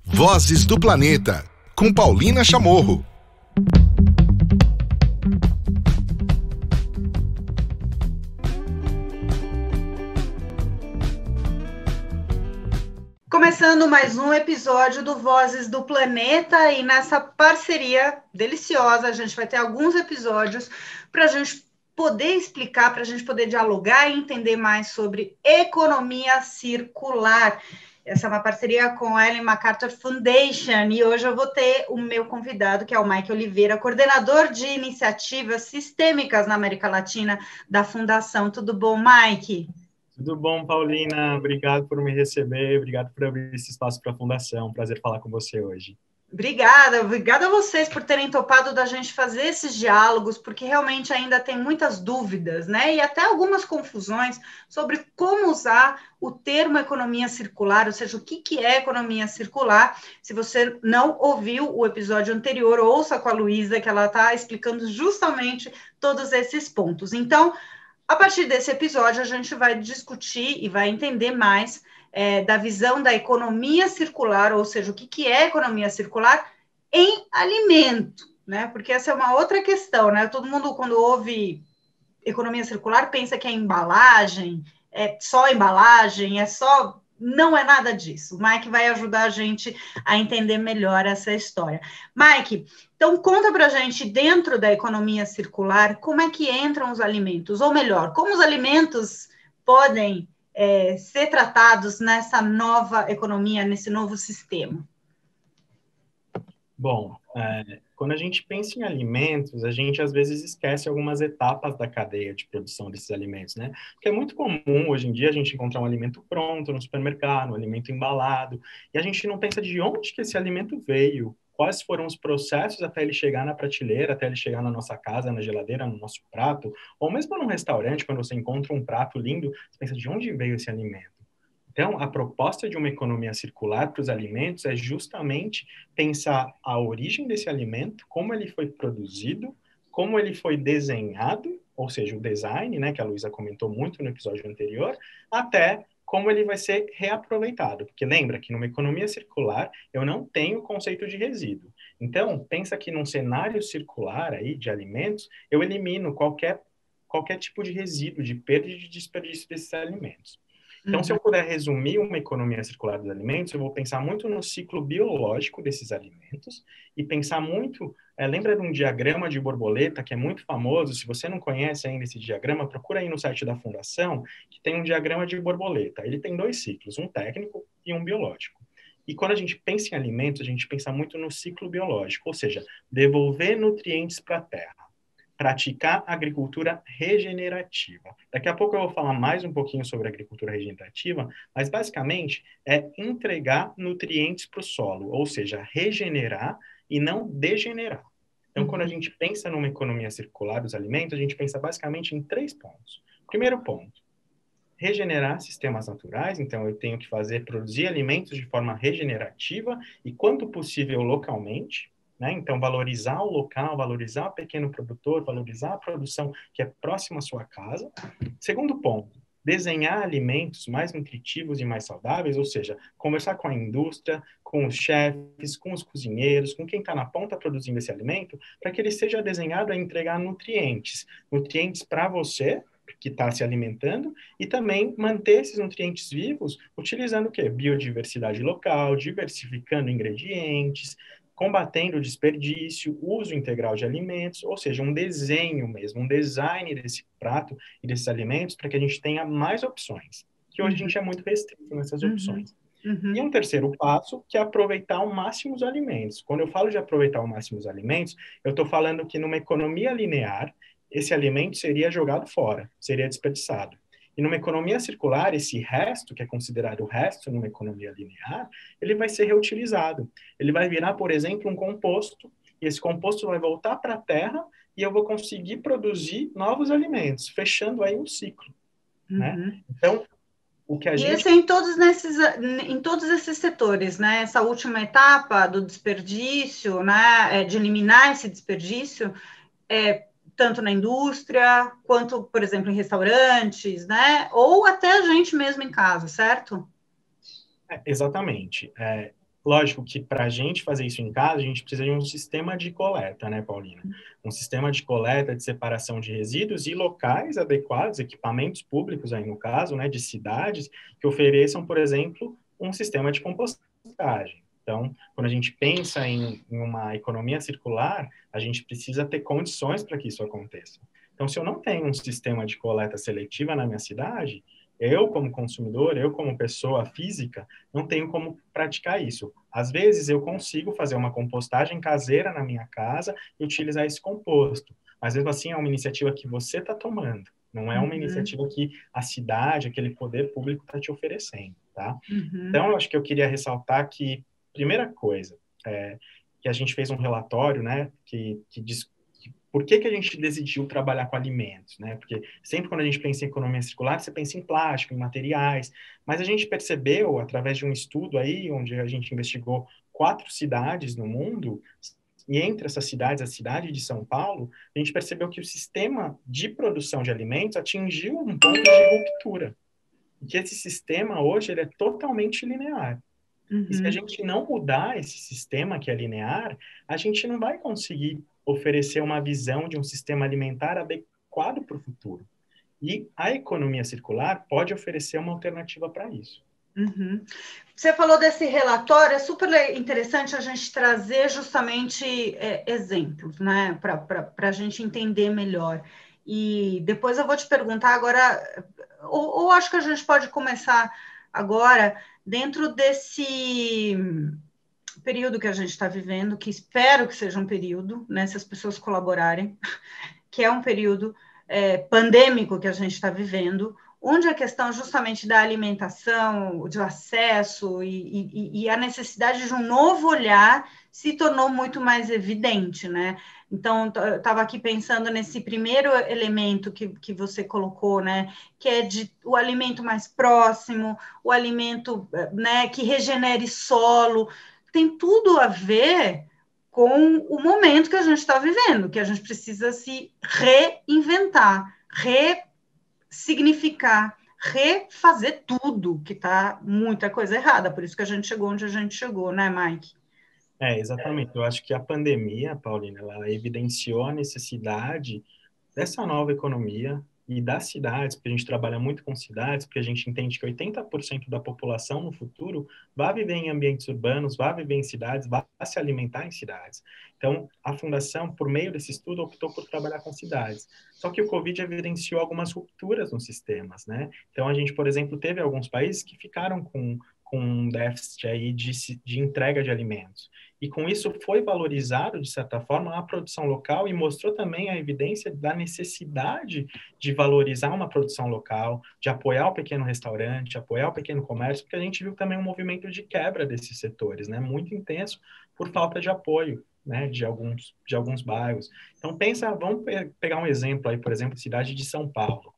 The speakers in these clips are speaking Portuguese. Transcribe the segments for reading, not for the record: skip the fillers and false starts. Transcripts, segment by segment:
Vozes do Planeta, com Paulina Chamorro. Começando mais um episódio do Vozes do Planeta, e nessa parceria deliciosa a gente vai ter alguns episódios para a gente poder explicar, para a gente poder dialogar e entender mais sobre economia circular. Essa é uma parceria com a Ellen MacArthur Foundation, e hoje eu vou ter o meu convidado, que é o Mike Oliveira, coordenador de iniciativas sistêmicas na América Latina da Fundação. Tudo bom, Mike? Tudo bom, Paulina? Obrigado por me receber, obrigado por abrir esse espaço para a Fundação. Prazer falar com você hoje. Obrigada a vocês por terem topado da gente fazer esses diálogos, porque realmente ainda tem muitas dúvidas, né? E até algumas confusões sobre como usar o termo economia circular, ou seja, o que é economia circular. Se você não ouviu o episódio anterior, ouça com a Luísa, que ela está explicando justamente todos esses pontos. Então, a partir desse episódio, a gente vai discutir e vai entender mais da visão da economia circular, ou seja, o que é economia circular em alimento, né? Porque essa é uma outra questão, né? Todo mundo, quando ouve economia circular, pensa que é embalagem, é só embalagem, não é nada disso. O Mike vai ajudar a gente a entender melhor essa história. Mike, então conta para a gente, dentro da economia circular, como é que entram os alimentos, ou melhor, como os alimentos podem ser tratados nessa nova economia, nesse novo sistema? Bom, quando a gente pensa em alimentos, a gente às vezes esquece algumas etapas da cadeia de produção desses alimentos, né? Porque é muito comum hoje em dia a gente encontrar um alimento pronto no supermercado, um alimento embalado, e a gente não pensa de onde que esse alimento veio, quais foram os processos até ele chegar na prateleira, até ele chegar na nossa casa, na geladeira, no nosso prato, ou mesmo num restaurante, quando você encontra um prato lindo, você pensa de onde veio esse alimento. Então, a proposta de uma economia circular para os alimentos é justamente pensar a origem desse alimento, como ele foi produzido, como ele foi desenhado, ou seja, o design, né, que a Luísa comentou muito no episódio anterior, até como ele vai ser reaproveitado. Porque lembra que numa economia circular eu não tenho o conceito de resíduo. Então, pensa que num cenário circular aí de alimentos, eu elimino qualquer tipo de resíduo, de perda e de desperdício desses alimentos. Então, se eu puder resumir uma economia circular dos alimentos, eu vou pensar muito no ciclo biológico desses alimentos e pensar muito... lembra de um diagrama de borboleta que é muito famoso? Se você não conhece ainda esse diagrama, procura aí no site da Fundação, que tem um diagrama de borboleta. Ele tem dois ciclos, um técnico e um biológico. E quando a gente pensa em alimentos, a gente pensa muito no ciclo biológico, ou seja, devolver nutrientes para a terra. Praticar agricultura regenerativa. Daqui a pouco eu vou falar mais um pouquinho sobre agricultura regenerativa, mas basicamente é entregar nutrientes para o solo, ou seja, regenerar e não degenerar. Então, quando a gente pensa numa economia circular dos alimentos, a gente pensa basicamente em 3 pontos. Primeiro ponto, regenerar sistemas naturais, então eu tenho que produzir alimentos de forma regenerativa e, quanto possível, localmente. Né? Então, valorizar o local, valorizar o pequeno produtor, valorizar a produção que é próxima à sua casa. Segundo ponto, desenhar alimentos mais nutritivos e mais saudáveis, ou seja, conversar com a indústria, com os chefes, com os cozinheiros, com quem está na ponta produzindo esse alimento, para que ele seja desenhado a entregar nutrientes para você, que está se alimentando, e também manter esses nutrientes vivos, utilizando o quê? Biodiversidade local, diversificando ingredientes, combatendo o desperdício, uso integral de alimentos, ou seja, um desenho mesmo, um design desse prato e desses alimentos para que a gente tenha mais opções, que hoje a gente é muito restrito nessas opções. E um terceiro passo, que é aproveitar ao máximo os alimentos. Quando eu falo de aproveitar ao máximo os alimentos, eu estou falando que numa economia linear, esse alimento seria jogado fora, seria desperdiçado. E numa economia circular, esse resto, que é considerado o resto numa economia linear, ele vai ser reutilizado. Ele vai virar, por exemplo, um composto, e esse composto vai voltar para a terra e eu vou conseguir produzir novos alimentos, fechando aí um ciclo. Né? Então, o que a gente... isso em todos esses setores, né? Essa última etapa do desperdício, né? De eliminar esse desperdício, tanto na indústria, quanto, por exemplo, em restaurantes, né? Ou até a gente mesmo em casa, certo? Exatamente. Lógico que para a gente fazer isso em casa, a gente precisa de um sistema de coleta, né, Paulina? Um sistema de coleta, de separação de resíduos e locais adequados, equipamentos públicos aí no caso, né, de cidades, que ofereçam, por exemplo, um sistema de compostagem. Então, quando a gente pensa em uma economia circular, a gente precisa ter condições para que isso aconteça. Então, se eu não tenho um sistema de coleta seletiva na minha cidade, eu, como consumidor, eu, como pessoa física, não tenho como praticar isso. Às vezes, eu consigo fazer uma compostagem caseira na minha casa e utilizar esse composto. Mas, mesmo assim, é uma iniciativa que você está tomando. Não é uma iniciativa que a cidade, aquele poder público está te oferecendo, tá? Então, eu acho que eu queria ressaltar que, primeira coisa, que a gente fez um relatório, né, que diz por que a gente decidiu trabalhar com alimentos, né? Porque sempre quando a gente pensa em economia circular, você pensa em plástico, em materiais, mas a gente percebeu, através de um estudo aí, onde a gente investigou 4 cidades no mundo, e entre essas cidades, a cidade de São Paulo, a gente percebeu que o sistema de produção de alimentos atingiu um ponto de ruptura. E que esse sistema hoje ele é totalmente linear. E se a gente não mudar esse sistema que é linear, a gente não vai conseguir oferecer uma visão de um sistema alimentar adequado para o futuro. E a economia circular pode oferecer uma alternativa para isso. Você falou desse relatório, é super interessante a gente trazer justamente exemplos, né, para a gente entender melhor. E depois eu vou te perguntar agora, ou acho que a gente pode começar agora, dentro desse período que a gente está vivendo, que espero que seja um período, né, se as pessoas colaborarem, que é um período pandêmico que a gente está vivendo, onde a questão justamente da alimentação, do acesso e a necessidade de um novo olhar se tornou muito mais evidente, né? Então, eu estava aqui pensando nesse primeiro elemento que você colocou, né? Que é o alimento mais próximo, o alimento, né, que regenere solo, tem tudo a ver com o momento que a gente está vivendo, que a gente precisa se reinventar, ressignificar, refazer tudo, que está muita coisa errada, por isso que a gente chegou onde a gente chegou, né, Mike? Exatamente. Eu acho que a pandemia, Paulina, ela evidenciou a necessidade dessa nova economia e das cidades, porque a gente trabalha muito com cidades, porque a gente entende que 80% da população no futuro vai viver em ambientes urbanos, vai viver em cidades, vai se alimentar em cidades. Então, a Fundação, por meio desse estudo, optou por trabalhar com cidades. Só que o Covid evidenciou algumas rupturas nos sistemas, né? Então, a gente, por exemplo, teve alguns países que ficaram com um déficit aí de entrega de alimentos. E com isso foi valorizado, de certa forma, a produção local e mostrou também a evidência da necessidade de valorizar uma produção local, de apoiar o pequeno restaurante, apoiar o pequeno comércio, porque a gente viu também um movimento de quebra desses setores, né, muito intenso por falta de apoio, né, de alguns bairros. Então, vamos pegar um exemplo aí, por exemplo, cidade de São Paulo.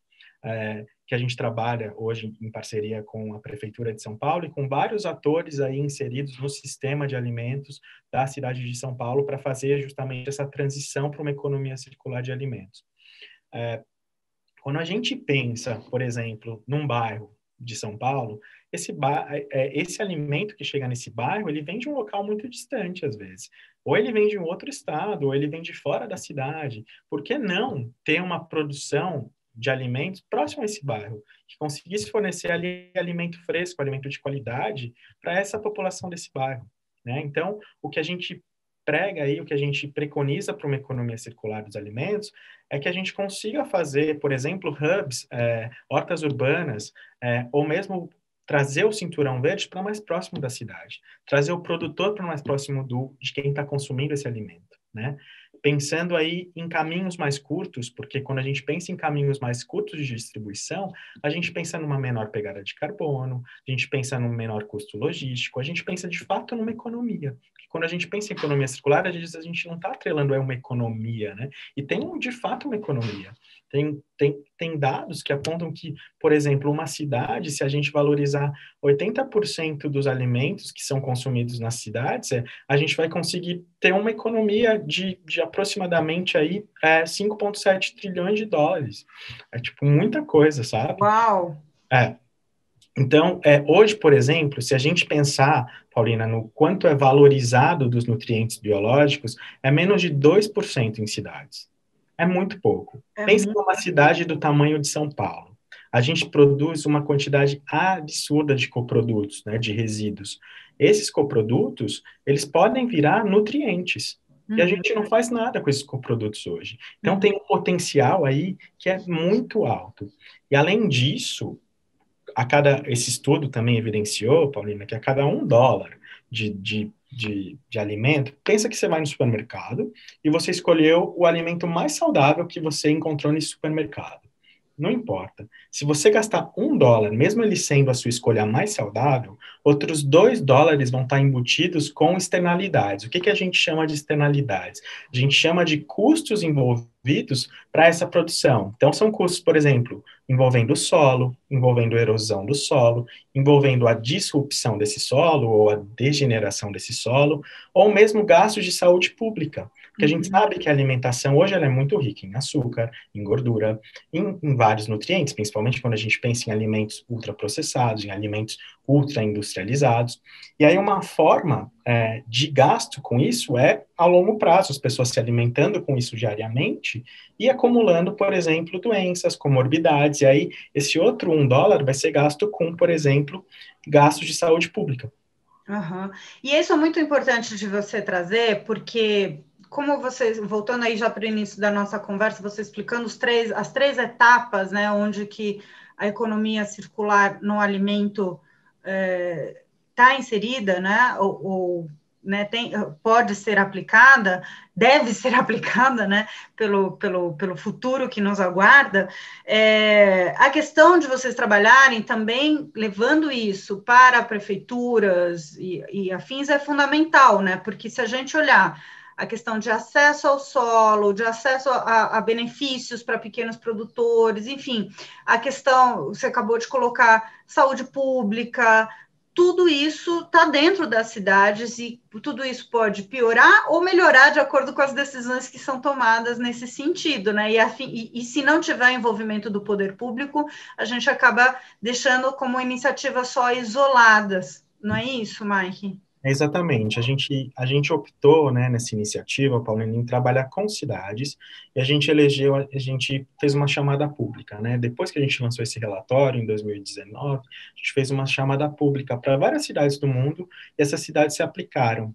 Que a gente trabalha hoje em parceria com a Prefeitura de São Paulo e com vários atores aí inseridos no sistema de alimentos da cidade de São Paulo para fazer justamente essa transição para uma economia circular de alimentos. Quando a gente pensa, por exemplo, num bairro de São Paulo, esse alimento que chega nesse bairro, ele vem de um local muito distante, às vezes. Ou ele vem de um outro estado, ou ele vem de fora da cidade. Por que não ter uma produção de alimentos próximo a esse bairro, que conseguisse fornecer ali alimento fresco, alimento de qualidade para essa população desse bairro, né? Então, o que a gente prega aí, o que a gente preconiza para uma economia circular dos alimentos, é que a gente consiga fazer, por exemplo, hubs, hortas urbanas, ou mesmo trazer o cinturão verde para mais próximo da cidade, trazer o produtor para mais próximo de quem está consumindo esse alimento, né? Pensando aí em caminhos mais curtos, porque quando a gente pensa em caminhos mais curtos de distribuição, a gente pensa numa menor pegada de carbono, a gente pensa num menor custo logístico, a gente pensa de fato numa economia. Porque quando a gente pensa em economia circular, às vezes a gente não está atrelando a uma economia, né? E tem de fato uma economia. Tem dados que apontam que, por exemplo, uma cidade, se a gente valorizar 80% dos alimentos que são consumidos nas cidades, a gente vai conseguir ter uma economia de aproximadamente aí 5,7 trilhões de dólares. É tipo muita coisa, sabe? Uau! Então, hoje, por exemplo, se a gente pensar, Paulina, no quanto é valorizado dos nutrientes biológicos, é menos de 2% em cidades. É muito pouco. É Pensa muito. numa cidade do tamanho de São Paulo. A gente produz uma quantidade absurda de coprodutos, né, de resíduos. Esses coprodutos, eles podem virar nutrientes. E a Uhum, gente não faz nada com esses coprodutos hoje. Então, uhum, tem um potencial aí que é muito alto. E, além disso, esse estudo também evidenciou, Paulina, que a cada $1 de alimento, pensa que você vai no supermercado e você escolheu o alimento mais saudável que você encontrou nesse supermercado. Não importa. Se você gastar $1, mesmo ele sendo a sua escolha mais saudável, outros $2 vão estar embutidos com externalidades. O que a gente chama de externalidades? A gente chama de custos envolvidos para essa produção. Então, são custos, por exemplo, envolvendo o solo, envolvendo a erosão do solo, envolvendo a disrupção desse solo ou a degeneração desse solo, ou mesmo gastos de saúde pública. Porque a gente uhum. sabe que a alimentação hoje ela é muito rica em açúcar, em gordura, em vários nutrientes, principalmente quando a gente pensa em alimentos ultraprocessados, em alimentos ultra-industrializados. E aí uma forma de gasto com isso é a longo prazo, as pessoas se alimentando com isso diariamente e acumulando, por exemplo, doenças, comorbidades, e aí esse outro $1 vai ser gasto com, por exemplo, gastos de saúde pública. Uhum. E isso é muito importante de você trazer, porque, como você, voltando aí já para o início da nossa conversa, você explicando as três etapas, né, onde que a economia circular no alimento está inserida, né, né, pode ser aplicada, deve ser aplicada, né, pelo futuro que nos aguarda. A questão de vocês trabalharem também levando isso para prefeituras e afins é fundamental, né, porque se a gente olhar a questão de acesso ao solo, de acesso a benefícios para pequenos produtores, enfim, a questão, você acabou de colocar saúde pública, tudo isso está dentro das cidades e tudo isso pode piorar ou melhorar de acordo com as decisões que são tomadas nesse sentido, né? E se não tiver envolvimento do poder público, a gente acaba deixando como iniciativas só isoladas, não é isso, Mike? Exatamente. A gente optou, né, nessa iniciativa, Paulina, em trabalhar com cidades, e a gente fez uma chamada pública, né? Depois que a gente lançou esse relatório, em 2019, a gente fez uma chamada pública para várias cidades do mundo, e essas cidades se aplicaram,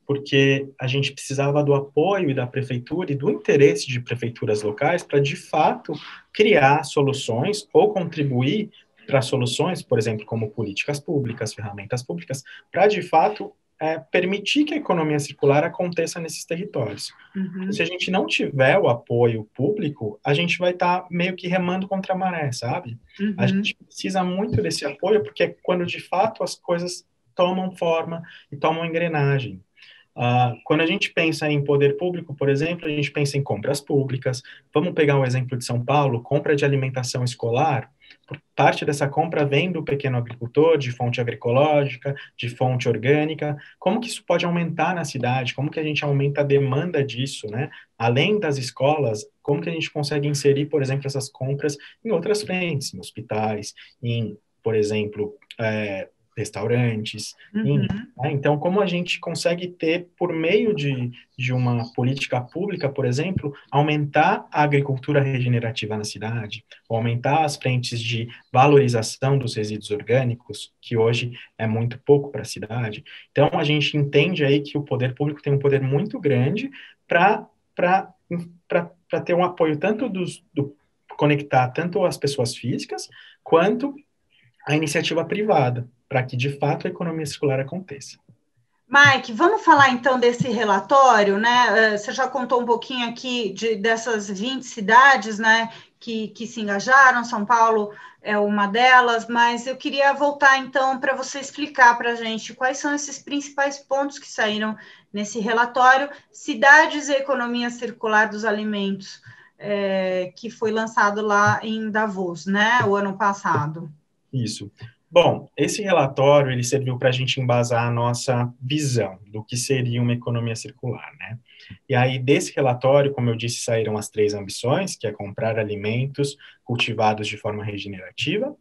porque a gente precisava do apoio e da prefeitura e do interesse de prefeituras locais para, de fato, criar soluções ou contribuir para soluções, por exemplo, como políticas públicas, ferramentas públicas, para, de fato, permitir que a economia circular aconteça nesses territórios. Uhum. Se a gente não tiver o apoio público, a gente vai estar meio que remando contra a maré, sabe? Uhum. A gente precisa muito desse apoio, porque é quando, de fato, as coisas tomam forma e tomam engrenagem. Quando a gente pensa em poder público, por exemplo, a gente pensa em compras públicas. Vamos pegar o exemplo de São Paulo, compra de alimentação escolar. Parte dessa compra vem do pequeno agricultor, de fonte agroecológica, de fonte orgânica. Como que isso pode aumentar na cidade? Como que a gente aumenta a demanda disso, né? Além das escolas, como que a gente consegue inserir, por exemplo, essas compras em outras frentes, em hospitais, em, por exemplo, restaurantes, Uhum. né? Então, como a gente consegue ter, por meio de uma política pública, por exemplo, aumentar a agricultura regenerativa na cidade, ou aumentar as frentes de valorização dos resíduos orgânicos, que hoje é muito pouco para a cidade. Então, a gente entende aí que o poder público tem um poder muito grande para ter um apoio tanto conectar tanto as pessoas físicas, quanto a iniciativa privada, para que, de fato, a economia circular aconteça. Mike, vamos falar então desse relatório, né? Você já contou um pouquinho aqui dessas 20 cidades, né, que se engajaram, São Paulo é uma delas, mas eu queria voltar então para você explicar para a gente quais são esses principais pontos que saíram nesse relatório, Cidades e Economia Circular dos Alimentos, que foi lançado lá em Davos, né, o ano passado. Isso. Bom, esse relatório ele serviu para a gente embasar a nossa visão do que seria uma economia circular, né? E aí, desse relatório, como eu disse, saíram as 3 ambições, que é comprar alimentos cultivados de forma regenerativa,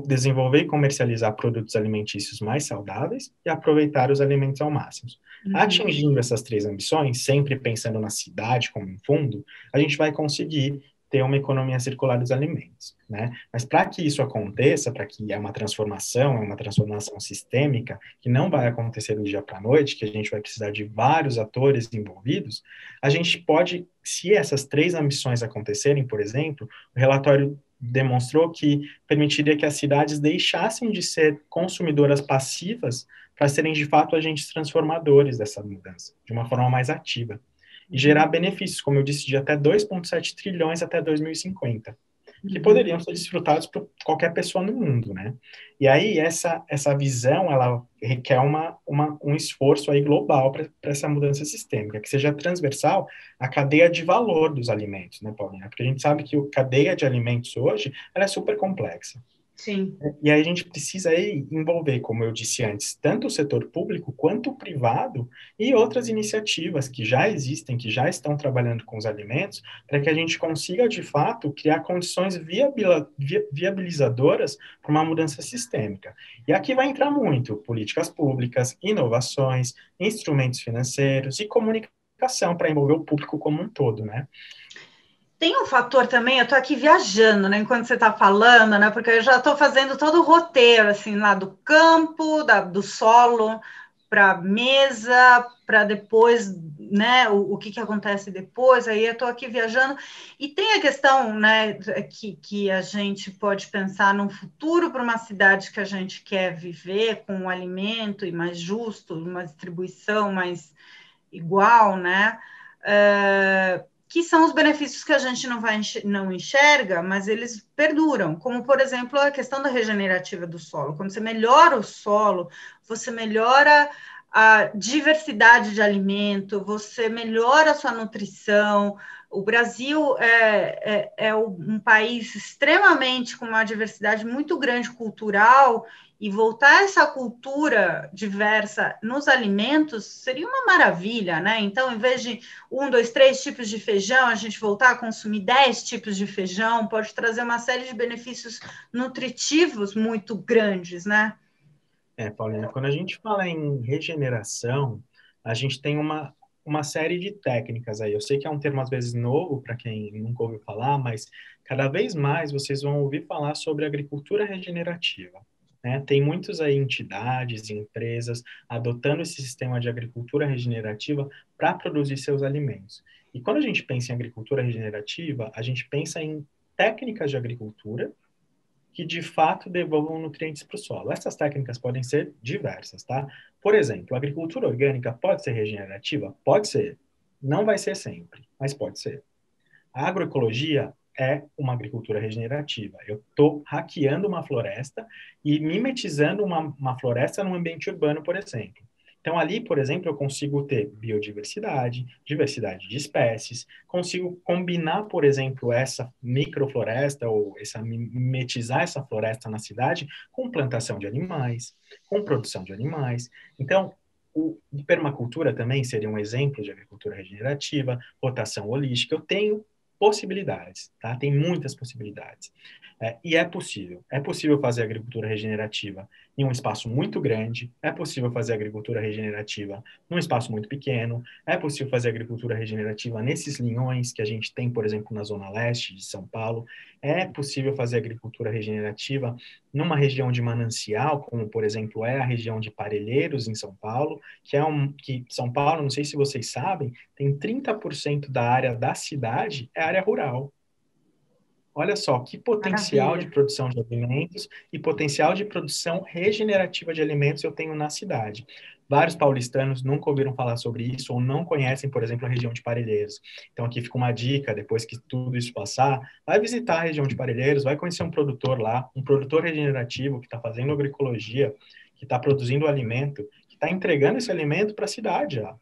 desenvolver e comercializar produtos alimentícios mais saudáveis e aproveitar os alimentos ao máximo. Atingindo essas 3 ambições, sempre pensando na cidade como um fundo, a gente vai conseguir ter uma economia circular dos alimentos, né? Mas para que isso aconteça, para que é uma transformação sistêmica, que não vai acontecer do dia para a noite, que a gente vai precisar de vários atores envolvidos, a gente pode, se essas 3 ambições acontecerem, por exemplo, o relatório demonstrou que permitiria que as cidades deixassem de ser consumidoras passivas para serem, de fato, agentes transformadores dessa mudança, de uma forma mais ativa. E gerar benefícios, como eu disse, de até 2,7 trilhões até 2050, que poderiam ser desfrutados por qualquer pessoa no mundo, né? E aí, essa visão, ela requer um esforço aí global para essa mudança sistêmica, que seja transversal à cadeia de valor dos alimentos, né, Paulina? Porque a gente sabe que a cadeia de alimentos hoje, ela é super complexa. Sim. E aí a gente precisa aí envolver, como eu disse antes, tanto o setor público quanto o privado e outras iniciativas que já existem, que já estão trabalhando com os alimentos, para que a gente consiga, de fato, criar condições viabilizadoras para uma mudança sistêmica. E aqui vai entrar muito políticas públicas, inovações, instrumentos financeiros e comunicação para envolver o público como um todo, né? Tem um fator também, eu estou aqui viajando, né, enquanto você está falando, né, porque eu já estou fazendo todo o roteiro, assim, lá do campo, do solo, para a mesa, para depois, né, o que acontece depois, aí eu estou aqui viajando, e tem a questão, né, que a gente pode pensar num futuro para uma cidade que a gente quer viver, com um alimento e mais justo, uma distribuição mais igual, né, que são os benefícios que a gente não enxerga, mas eles perduram, como, por exemplo, a questão da regenerativa do solo. Quando você melhora o solo, você melhora a diversidade de alimento, você melhora a sua nutrição. O Brasil é um país extremamente com uma diversidade muito grande cultural, e voltar essa cultura diversa nos alimentos seria uma maravilha, né? Então, em vez de 1, 2, 3 tipos de feijão, a gente voltar a consumir 10 tipos de feijão, pode trazer uma série de benefícios nutritivos muito grandes, né? Paulina, quando a gente fala em regeneração, a gente tem uma série de técnicas aí. Eu sei que é um termo às vezes novo para quem nunca ouviu falar, mas cada vez mais vocês vão ouvir falar sobre agricultura regenerativa. Né? Tem muitas aí entidades e empresas adotando esse sistema de agricultura regenerativa para produzir seus alimentos. E quando a gente pensa em agricultura regenerativa, a gente pensa em técnicas de agricultura que de fato devolvam nutrientes para o solo. Essas técnicas podem ser diversas, tá? Por exemplo, a agricultura orgânica pode ser regenerativa? Pode ser. Não vai ser sempre, mas pode ser. A agroecologia é uma agricultura regenerativa. Eu estou hackeando uma floresta e mimetizando uma floresta num ambiente urbano, por exemplo. Então, ali, por exemplo, eu consigo ter biodiversidade, diversidade de espécies, consigo combinar, por exemplo, essa microfloresta ou mimetizar essa floresta na cidade com plantação de animais, com produção de animais. Então, permacultura também seria um exemplo de agricultura regenerativa, rotação holística. Eu tenho possibilidades, tá? Tem muitas possibilidades. E é possível fazer agricultura regenerativa em um espaço muito grande, é possível fazer agricultura regenerativa num espaço muito pequeno, é possível fazer agricultura regenerativa nesses linhões que a gente tem, por exemplo, na zona leste de São Paulo, é possível fazer agricultura regenerativa numa região de manancial, como, por exemplo, é a região de Parelheiros, em São Paulo, que São Paulo, não sei se vocês sabem, tem 30% da área da cidade é área rural. Olha só, que potencial Maravilha. de produção de alimentos e potencial de produção regenerativa de alimentos eu tenho na cidade. Vários paulistanos nunca ouviram falar sobre isso ou não conhecem, por exemplo, a região de Parelheiros. Então, aqui fica uma dica, depois que tudo isso passar, vai visitar a região de Parelheiros, vai conhecer um produtor lá, um produtor regenerativo que está fazendo agroecologia, que está produzindo alimento, que está entregando esse alimento para a cidade já.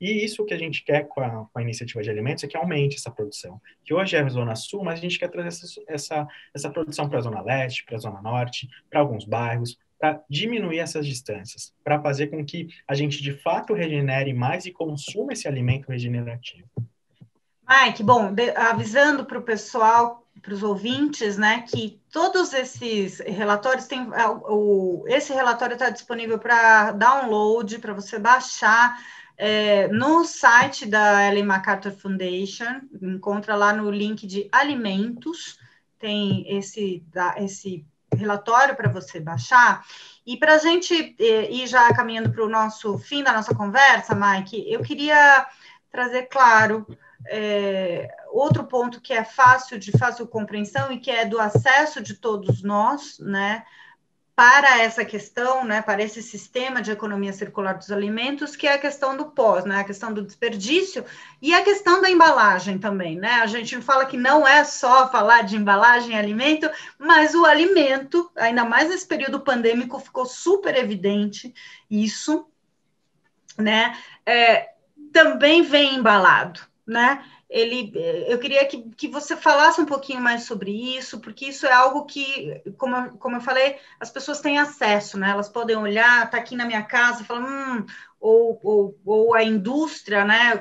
E isso que a gente quer com a iniciativa de alimentos é que aumente essa produção. Que hoje é a Zona Sul, mas a gente quer trazer essa produção para a Zona Leste, para a Zona Norte, para alguns bairros, para diminuir essas distâncias, para fazer com que a gente de fato regenere mais e consuma esse alimento regenerativo. Mike, bom, avisando para o pessoal, para os ouvintes, né, que todos esses relatórios têm, esse relatório está disponível para download, para você baixar no site da Ellen MacArthur Foundation, encontra lá no link de alimentos, tem esse relatório para você baixar. E para a gente ir já caminhando para o nosso fim da nossa conversa, Mike, eu queria trazer, claro, outro ponto que é de fácil compreensão e que é do acesso de todos nós, né, para essa questão, né, para esse sistema de economia circular dos alimentos, que é a questão do pós, né, a questão do desperdício e a questão da embalagem também, né? A gente fala que não é só falar de embalagem e alimento, mas o alimento, ainda mais nesse período pandêmico, ficou super evidente isso, né? Também vem embalado, né? Eu queria que você falasse um pouquinho mais sobre isso, porque isso é algo que, como eu falei, as pessoas têm acesso, né? Elas podem olhar, tá aqui na minha casa e falar, ou a indústria, né?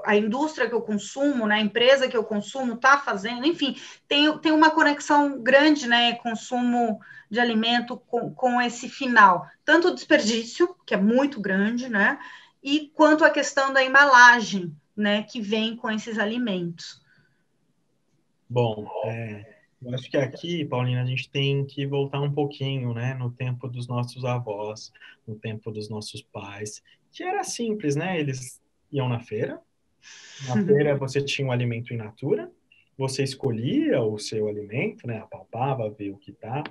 A indústria que eu consumo, né? A empresa que eu consumo está fazendo, enfim, tem uma conexão grande, né? Consumo de alimento com esse final, tanto o desperdício, que é muito grande, né? E quanto à questão da embalagem, né, que vem com esses alimentos. Bom, eu acho que aqui, Paulina, a gente tem que voltar um pouquinho, né, no tempo dos nossos avós, no tempo dos nossos pais, que era simples, né? Eles iam na feira você tinha um alimento in natura, você escolhia o seu alimento, né, apalpava, via o que tá,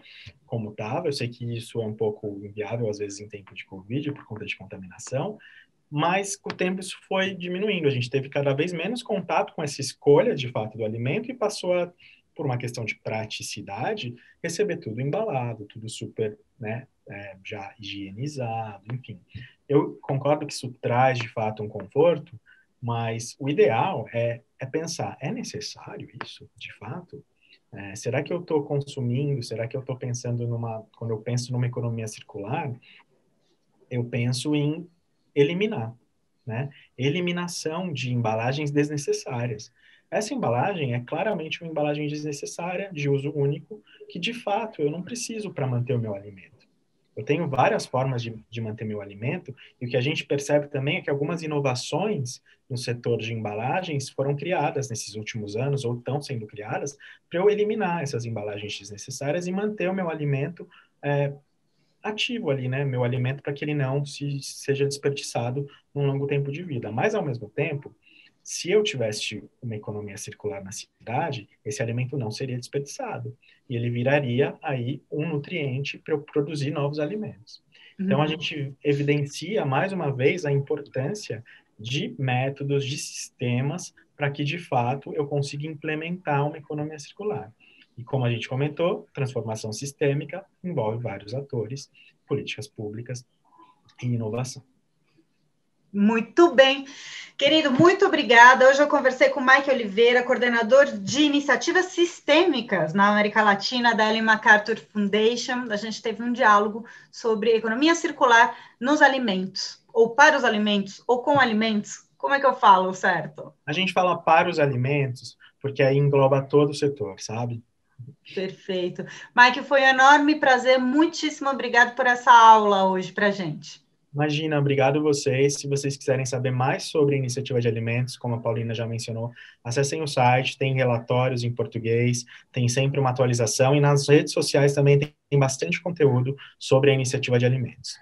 como estava. Eu sei que isso é um pouco inviável, às vezes, em tempo de Covid, por conta de contaminação, mas com o tempo isso foi diminuindo. A gente teve cada vez menos contato com essa escolha, de fato, do alimento e passou a, por uma questão de praticidade, receber tudo embalado, tudo super, né, já higienizado, enfim. Eu concordo que isso traz, de fato, um conforto, mas o ideal é pensar, é necessário isso, de fato? Será que eu estou consumindo? Será que eu estou pensando quando eu penso numa economia circular, eu penso em eliminar, né? Eliminação de embalagens desnecessárias. Essa embalagem é claramente uma embalagem desnecessária, de uso único, que de fato eu não preciso para manter o meu alimento. Eu tenho várias formas de manter meu alimento, e o que a gente percebe também é que algumas inovações no setor de embalagens foram criadas nesses últimos anos, ou estão sendo criadas, para eu eliminar essas embalagens desnecessárias e manter o meu alimento ativo ali, né? Meu alimento, para que ele não seja desperdiçado num longo tempo de vida. Mas, ao mesmo tempo, se eu tivesse uma economia circular na cidade, esse alimento não seria desperdiçado. E ele viraria aí um nutriente para eu produzir novos alimentos. Então, a gente evidencia, mais uma vez, a importância de métodos, de sistemas, para que, de fato, eu consiga implementar uma economia circular. E como a gente comentou, transformação sistêmica envolve vários atores, políticas públicas e inovação. Muito bem. Querido, muito obrigada. Hoje eu conversei com o Mike Oliveira, coordenador de iniciativas sistêmicas na América Latina da Ellen MacArthur Foundation. A gente teve um diálogo sobre economia circular nos alimentos, ou para os alimentos, ou com alimentos. Como é que eu falo, certo? A gente fala para os alimentos, porque aí engloba todo o setor, sabe? Perfeito. Mike, foi um enorme prazer. Muitíssimo obrigado por essa aula hoje para a gente. Imagina, obrigado a vocês. Se vocês quiserem saber mais sobre a iniciativa de alimentos, como a Paulina já mencionou, acessem o site, tem relatórios em português, tem sempre uma atualização, e nas redes sociais também tem bastante conteúdo sobre a iniciativa de alimentos.